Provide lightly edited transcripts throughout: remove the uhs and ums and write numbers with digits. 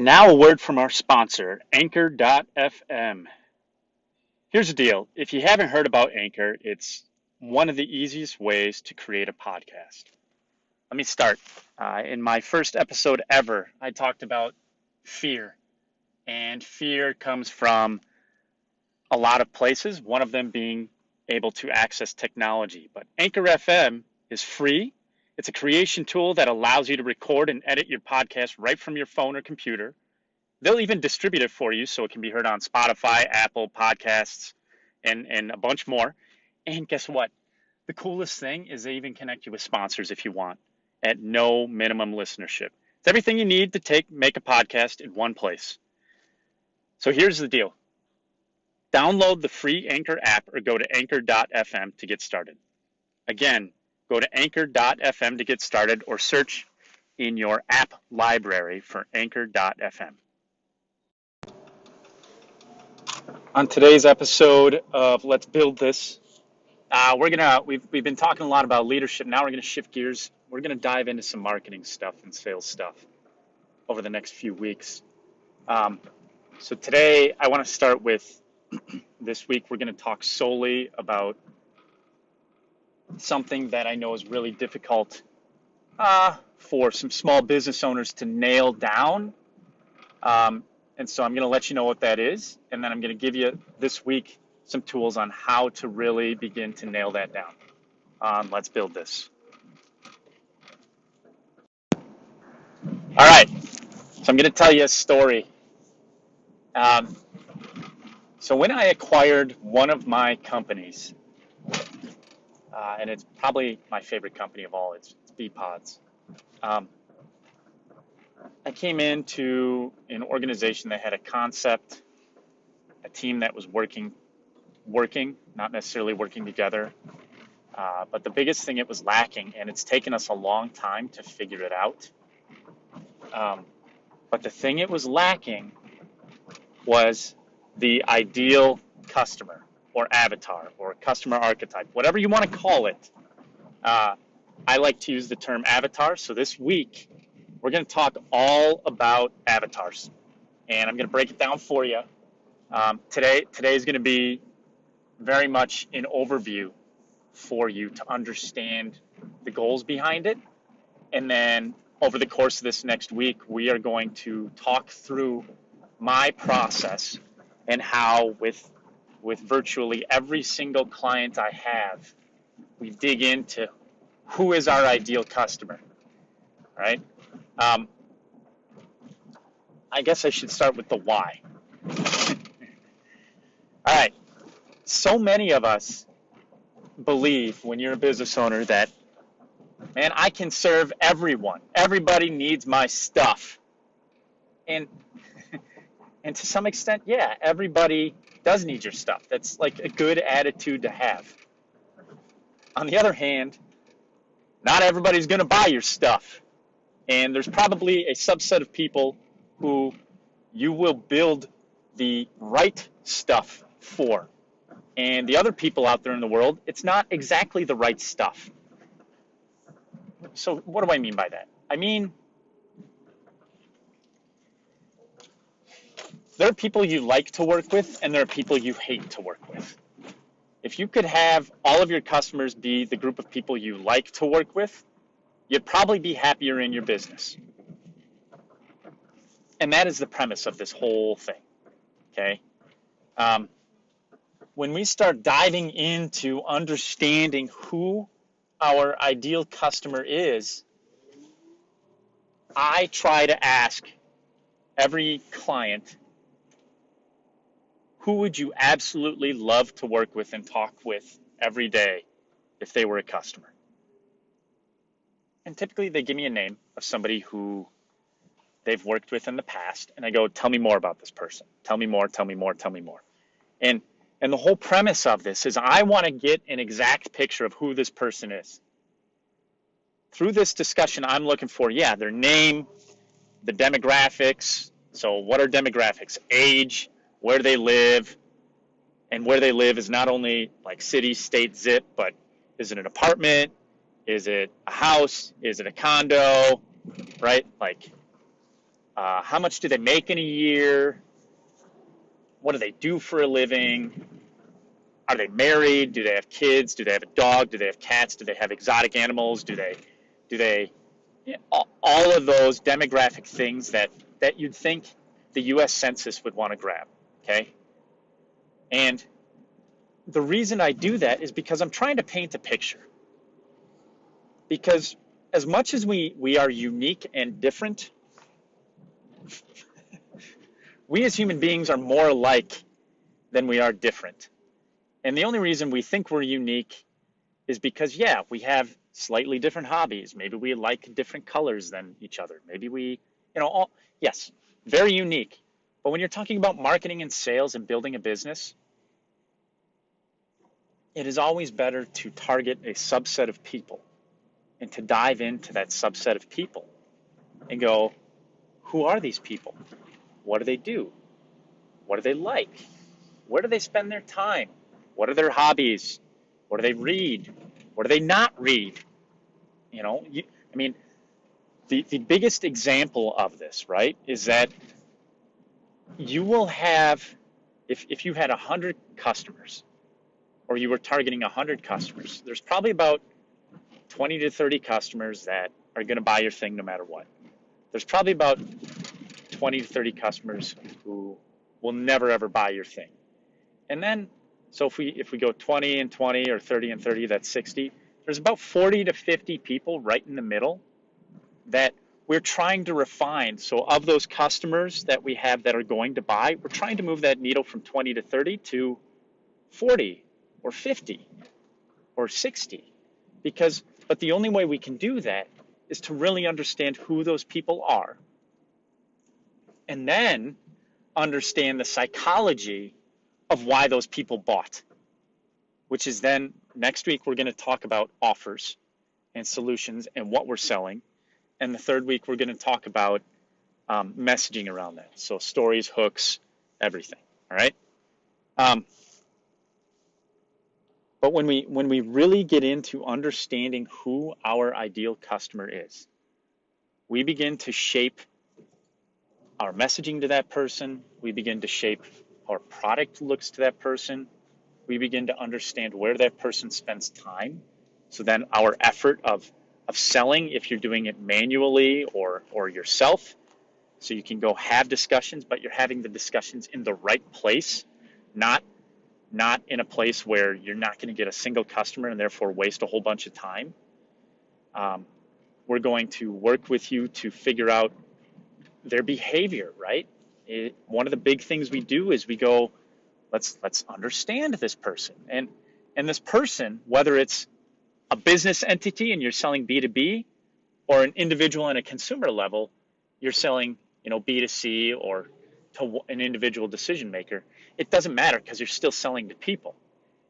now a word from our sponsor, Anchor.fm. Here's the deal. If you haven't heard about Anchor, it's one of the easiest ways to create a podcast. Let me start. In my first episode ever, I talked about fear. And fear comes from a lot of places, one of them being able to access technology. But Anchor FM is free. It's a creation tool that allows you to record and edit your podcast right from your phone or computer. They'll even distribute it for you so it can be heard on Spotify, Apple Podcasts, and a bunch more. And guess what? The coolest thing is they even connect you with sponsors if you want at no minimum listenership. It's everything you need to make a podcast in one place. So here's the deal. Download the free Anchor app or go to anchor.fm to get started. Again, go to anchor.fm to get started or search in your app library for anchor.fm. On today's episode of Let's Build This, we've been talking a lot about leadership. Now we're gonna shift gears. We're gonna dive into some marketing stuff and sales stuff over the next few weeks. So today I want to start with this week. We're gonna talk solely about something that I know is really difficult for some small business owners to nail down. And so I'm going to let you know what that is, and then I'm going to give you this week some tools on how to really begin to nail that down. Let's build this. All right, so I'm going to tell you a story. So when I acquired one of my companies, and it's probably my favorite company of all, it's BPods. I came into an organization that had a concept, a team that was working, not necessarily working together. But the biggest thing it was lacking, and it's taken us a long time to figure it out. But the thing it was lacking was the ideal customer or avatar or customer archetype, whatever you want to call it. I like to use the term avatar. So this week, we're going to talk all about avatars, and I'm going to break it down for you. Today is going to be very much an overview for you to understand the goals behind it. And then over the course of this next week, we are going to talk through my process and how with virtually every single client I have, we dig into who is our ideal customer, right? I guess I should start with the why. All right. So many of us believe when you're a business owner that, man, I can serve everyone. Everybody needs my stuff. And to some extent, yeah, everybody does need your stuff. That's like a good attitude to have. On the other hand, not everybody's going to buy your stuff. And there's probably a subset of people who you will build the right stuff for. And the other people out there in the world, it's not exactly the right stuff. So what do I mean by that? I mean, there are people you like to work with, and there are people you hate to work with. If you could have all of your customers be the group of people you like to work with, you'd probably be happier in your business. And that is the premise of this whole thing, okay? When we start diving into understanding who our ideal customer is, I try to ask every client, who would you absolutely love to work with and talk with every day if they were a customer? And typically they give me a name of somebody who they've worked with in the past, and I go, tell me more about this person. Tell me more, tell me more, tell me more. And the whole premise of this is I want to get an exact picture of who this person is. Through this discussion, I'm looking for, their name, the demographics. So what are demographics? Age, where they live, and where they live is not only like city, state, zip, but is it an apartment? Is it a house? Is it a condo? Right? Like, How much do they make in a year? What do they do for a living? Are they married? Do they have kids? Do they have a dog? Do they have cats? Do they have exotic animals? Do they all of those demographic things that you'd think the US Census would want to grab, okay? And the reason I do that is because I'm trying to paint a picture. Because as much as we are unique and different, we as human beings are more alike than we are different. And the only reason we think we're unique is because, yeah, we have slightly different hobbies. Maybe we like different colors than each other. Maybe we, yes, very unique. But when you're talking about marketing and sales and building a business, it is always better to target a subset of people and to dive into that subset of people and go, who are these people? What do they do? What do they like? Where do they spend their time? What are their hobbies? What do they read? What do they not read? The biggest example of this, right, is that you will have, if you had 100 customers, or you were targeting 100 customers, there's probably about 20 to 30 customers that are going to buy your thing no matter what. There's probably about 20 to 30 customers who will never ever buy your thing. And then, so if we go 20 and 20 or 30 and 30, that's 60. There's about 40 to 50 people right in the middle that we're trying to refine. So of those customers that we have that are going to buy, we're trying to move that needle from 20 to 30 to 40 or 50 or 60. But the only way we can do that is to really understand who those people are, and then understand the psychology of why those people bought, which is then next week we're going to talk about offers and solutions and what we're selling. And the third week we're going to talk about messaging around that. So stories, hooks, everything. All right. But when we really get into understanding who our ideal customer is, we begin to shape our messaging to that person. We begin to shape our product looks to that person. We begin to understand where that person spends time. So then our effort of selling, if you're doing it manually or yourself, so you can go have discussions, but you're having the discussions in the right place, not in a place where you're not going to get a single customer and therefore waste a whole bunch of time. We're going to work with you to figure out their behavior, right? One of the big things we do is we go, let's understand this person. And this person, whether it's a business entity and you're selling B2B, or an individual and a consumer level, you're selling, B2C or to an individual decision maker, it doesn't matter because you're still selling to people.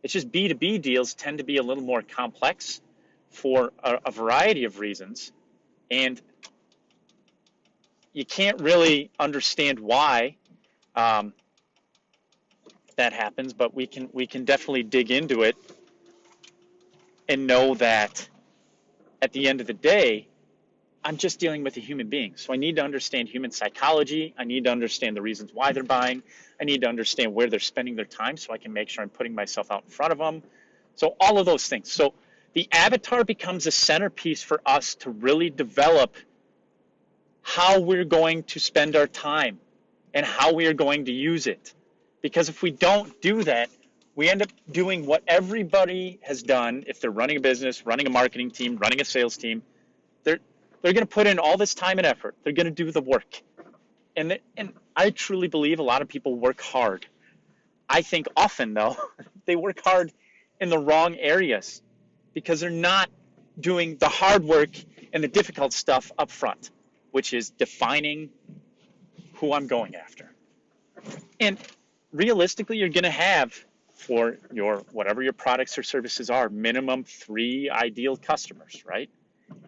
It's just B2B deals tend to be a little more complex for a variety of reasons, and you can't really understand why that happens, but we can definitely dig into it and know that at the end of the day, I'm just dealing with a human being. So I need to understand human psychology. I need to understand the reasons why they're buying. I need to understand where they're spending their time so I can make sure I'm putting myself out in front of them. So all of those things. So the avatar becomes a centerpiece for us to really develop how we're going to spend our time and how we are going to use it. Because if we don't do that, we end up doing what everybody has done if they're running a business, running a marketing team, running a sales team. They're going to put in all this time and effort. They're going to do the work. And I truly believe a lot of people work hard. I think often, though, they work hard in the wrong areas because they're not doing the hard work and the difficult stuff up front, which is defining who I'm going after. And realistically, you're going to have, for your whatever your products or services are, minimum 3 ideal customers, right?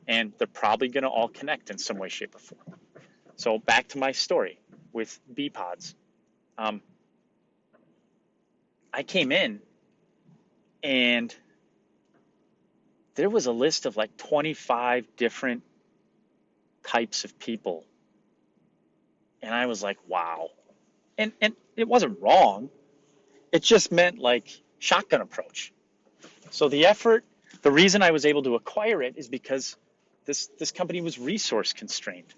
And they're probably going to all connect in some way, shape, or form. So back to my story with B-Pods. I came in and there was a list of like 25 different types of people And I was like, wow. And it wasn't wrong. It just meant like shotgun approach. So the reason I was able to acquire it is because this company was resource constrained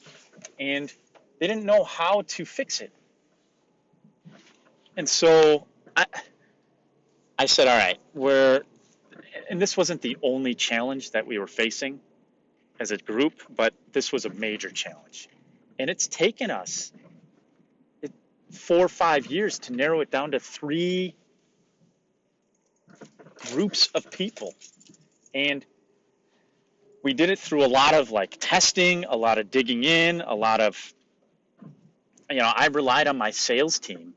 and they didn't know how to fix it. And so I said, all right, and this wasn't the only challenge that we were facing as a group, but this was a major challenge. And it's taken us 4 or 5 years to narrow it down to 3 groups of people. And we did it through a lot of like testing, a lot of digging in, a lot of, I relied on my sales team.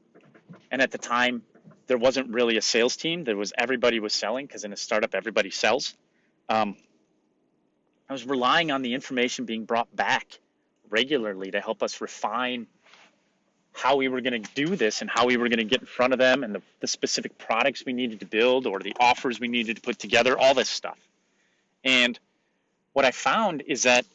And at the time, there wasn't really a sales team. Everybody was selling, because in a startup, everybody sells. I was relying on the information being brought back regularly to help us refine how we were going to do this and how we were going to get in front of them, and the specific products we needed to build or the offers we needed to put together, all this stuff. And what I found is that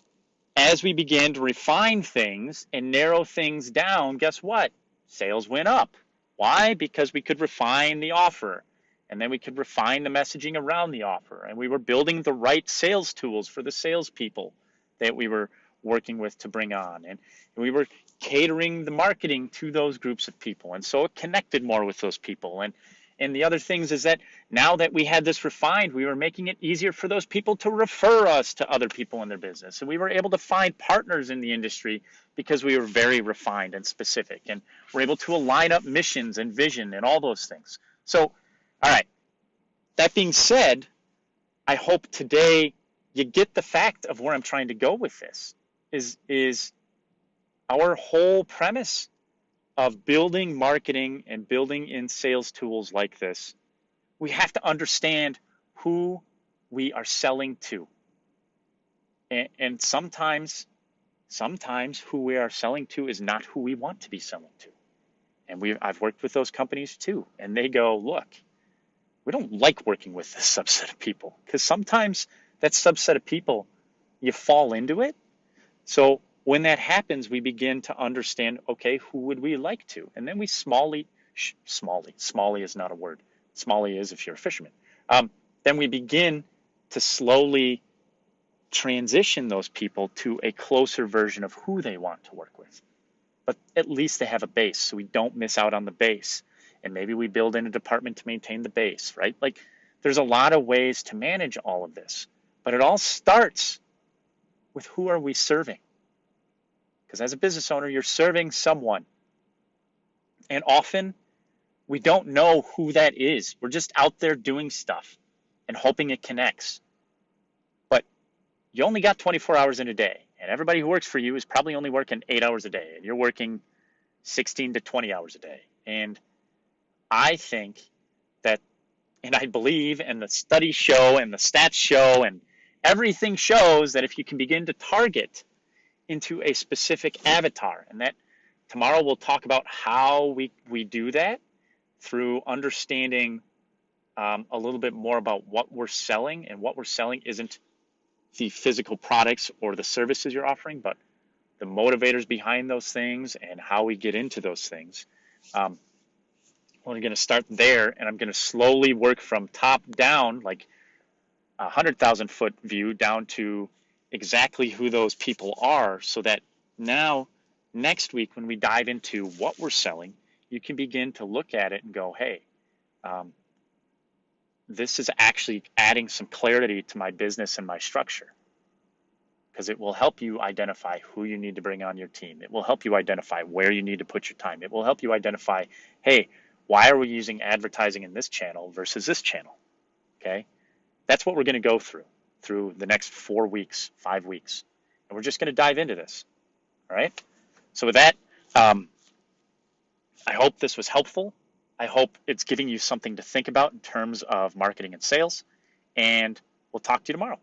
as we began to refine things and narrow things down, guess what? Sales went up. Why? Because we could refine the offer, and then we could refine the messaging around the offer, and we were building the right sales tools for the salespeople that we were working with to bring on, and we were catering the marketing to those groups of people, and so it connected more with those people. And the other things is that now that we had this refined, we were making it easier for those people to refer us to other people in their business. And we were able to find partners in the industry because we were very refined and specific. And we're able to align up missions and vision and all those things. So, all right, that being said, I hope today you get the fact of where I'm trying to go with this. Is our whole premise of building marketing and building in sales tools like this, we have to understand who we are selling to. And sometimes who we are selling to is not who we want to be selling to. And I've worked with those companies too, and they go, look, we don't like working with this subset of people, because sometimes that subset of people, you fall into it. So when that happens, we begin to understand, okay, who would we like to? And then we smally is not a word. Smally is if you're a fisherman. Then we begin to slowly transition those people to a closer version of who they want to work with. But at least they have a base, so we don't miss out on the base. And maybe we build in a department to maintain the base, right? Like, there's a lot of ways to manage all of this. But it all starts with who are we serving? Because as a business owner, you're serving someone. And often, we don't know who that is. We're just out there doing stuff and hoping it connects. But you only got 24 hours in a day. And everybody who works for you is probably only working 8 hours a day. And you're working 16 to 20 hours a day. And I think that, and I believe, and the studies show, and the stats show, and everything shows that if you can begin to target into a specific avatar, and that tomorrow we'll talk about how we do that through understanding a little bit more about what we're selling, and what we're selling isn't the physical products or the services you're offering, but the motivators behind those things and how we get into those things. We're going to start there, and I'm going to slowly work from top down, like 100,000 foot view, down to exactly who those people are, so that now next week when we dive into what we're selling, you can begin to look at it and go, hey, this is actually adding some clarity to my business and my structure, because it will help you identify who you need to bring on your team. It will help you identify where you need to put your time. It will help you identify, hey, why are we using advertising in this channel versus this channel? Okay, that's what we're going to go through the next 4 weeks, 5 weeks. And we're just going to dive into this. All right. So with that, I hope this was helpful. I hope it's giving you something to think about in terms of marketing and sales. And we'll talk to you tomorrow.